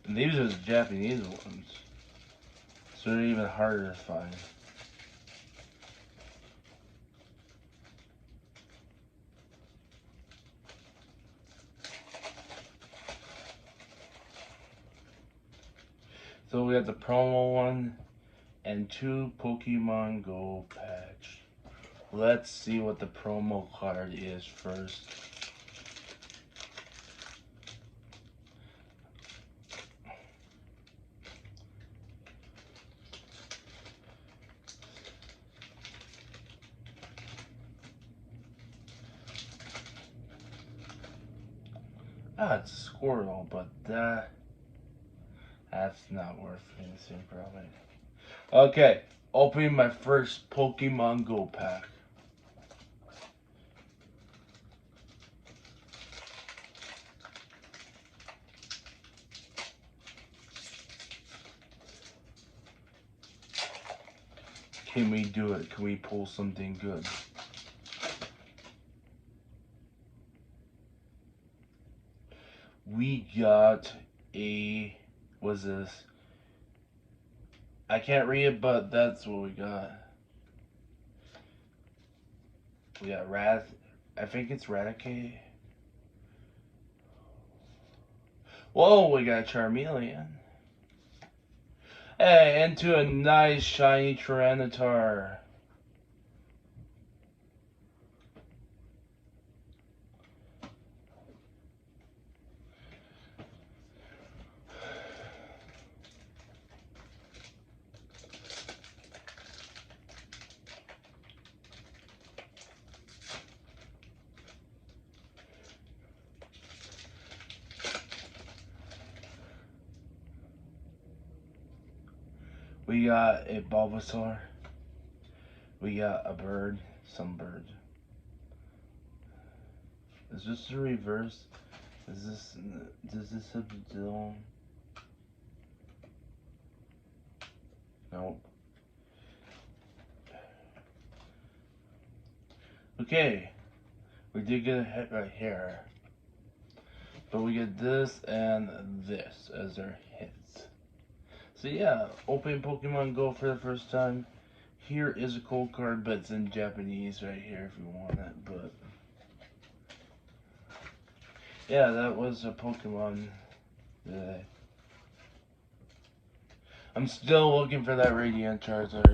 And these are the Japanese ones. So they're even harder to find. So we got the promo one and 2 Pokemon GO patch. Let's see what the promo card is first. Ah, it's a Squirtle, but that's not worth finishing probably. Okay, opening my first Pokemon GO pack. Can we do it? Can we pull something good? We got a, what's this? I can't read it, but that's what we got. We got I think it's Raticate. Whoa, we got Charmeleon. Hey, into a nice shiny Tyranitar. We got a Bulbasaur. We got a bird, some bird. Is this the reverse? Does this have the dome? Nope. Okay, we did get a hit right here. But we get this and this as our hits. So yeah, open Pokemon GO for the first time. Here is a cold card, but it's in Japanese right here if you want it. But yeah, that was a Pokemon today. I'm still looking for that Radiant Charizard.